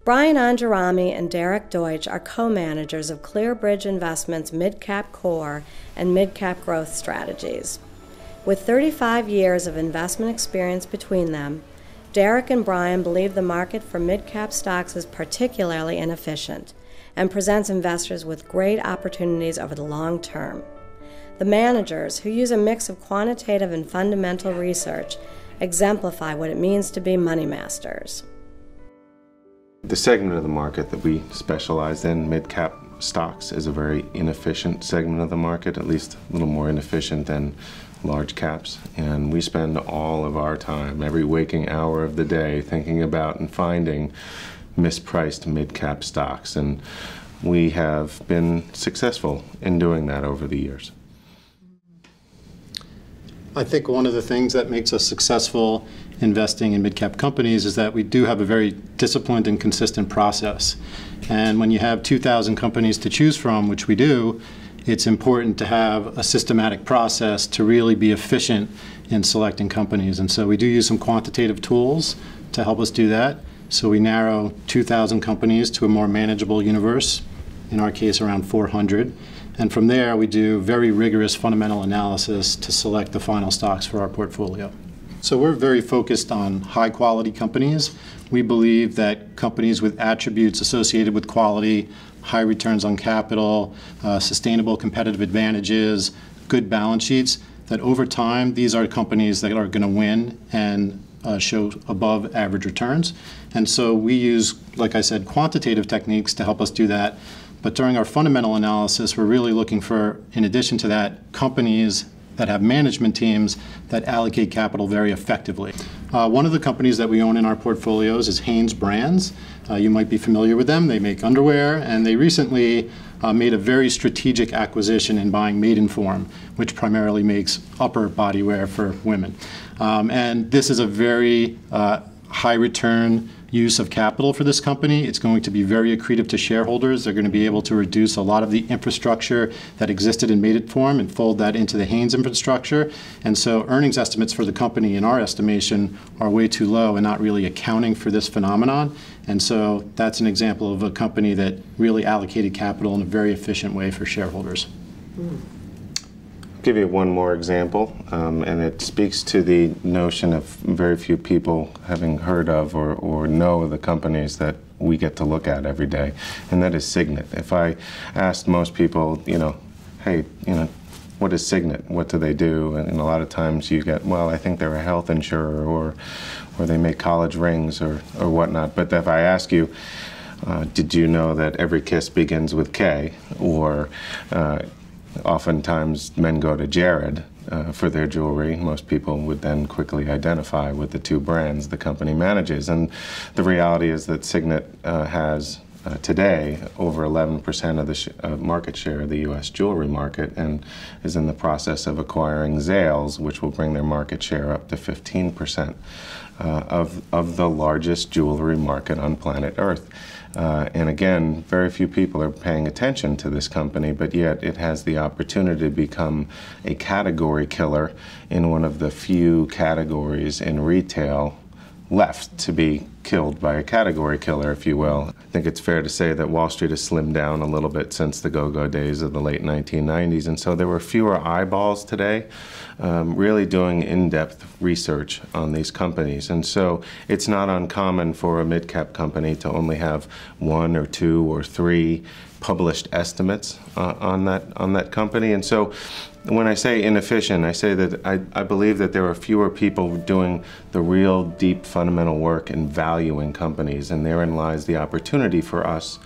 Brian Angerame and Derek Deutsch are co-managers of ClearBridge Investments Mid-Cap Core and Mid-Cap Growth strategies. With 35 years of investment experience between them, Derek and Brian believe the market for mid-cap stocks is particularly inefficient and presents investors with great opportunities over the long term. The managers, who use a mix of quantitative and fundamental research, exemplify what it means to be money masters. The segment of the market that we specialize in, mid-cap stocks, is a very inefficient segment of the market, at least a little more inefficient than large caps. And we spend all of our time, every waking hour of the day, thinking about and finding mispriced mid-cap stocks. And we have been successful in doing that over the years. I think one of the things that makes us successful investing in mid-cap companies is that we do have a very disciplined and consistent process. And when you have 2,000 companies to choose from, which we do, it's important to have a systematic process to really be efficient in selecting companies. And so we do use some quantitative tools to help us do that. So we narrow 2,000 companies to a more manageable universe, in our case around 400. And from there, we do very rigorous fundamental analysis to select the final stocks for our portfolio. So we're very focused on high-quality companies. We believe that companies with attributes associated with quality, high returns on capital, sustainable competitive advantages, good balance sheets, that over time, these are companies that are going to win and show above average returns. And so we use, like I said, quantitative techniques to help us do that. But during our fundamental analysis, we're really looking for, in addition to that, companies that have management teams that allocate capital very effectively. One of the companies that we own in our portfolios is Hanes Brands. You might be familiar with them. They make underwear, and they recently made a very strategic acquisition in buying Maidenform, which primarily makes upper body wear for women. And this is a very high return use of capital for this company. It's going to be very accretive to shareholders. They're going to be able to reduce a lot of the infrastructure that existed in Maidenform and fold that into the Hanes infrastructure. And so earnings estimates for the company, in our estimation, are way too low and not really accounting for this phenomenon. And so that's an example of a company that really allocated capital in a very efficient way for shareholders. I'll give you one more example, and it speaks to the notion of very few people having heard of or know the companies that we get to look at every day, and that is Signet. If I asked most people, hey, what is Signet? What do they do? And a lot of times you get, well, I think they're a health insurer, or they make college rings or whatnot. But if I ask you, did you know that every kiss begins with K? Or oftentimes men go to Jared for their jewelry. Most people would then quickly identify with the two brands the company manages. And the reality is that Signet has today over 11% of the market share of the U.S. jewelry market, and is in the process of acquiring Zales, which will bring their market share up to 15% of the largest jewelry market on planet Earth. And again, very few people are paying attention to this company, but yet it has the opportunity to become a category killer in one of the few categories in retail left to be killed by a category killer, if you will. I think it's fair to say that Wall Street has slimmed down a little bit since the go-go days of the late 1990s, and so there were fewer eyeballs today really doing in-depth research on these companies. And so it's not uncommon for a mid-cap company to only have 1 or 2 or 3 published estimates on that company. And so when I say inefficient, I say that I believe that there are fewer people doing the real deep fundamental work in valuing companies, and therein lies the opportunity for us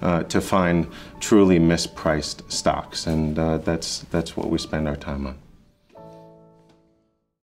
to find truly mispriced stocks, and that's what we spend our time on.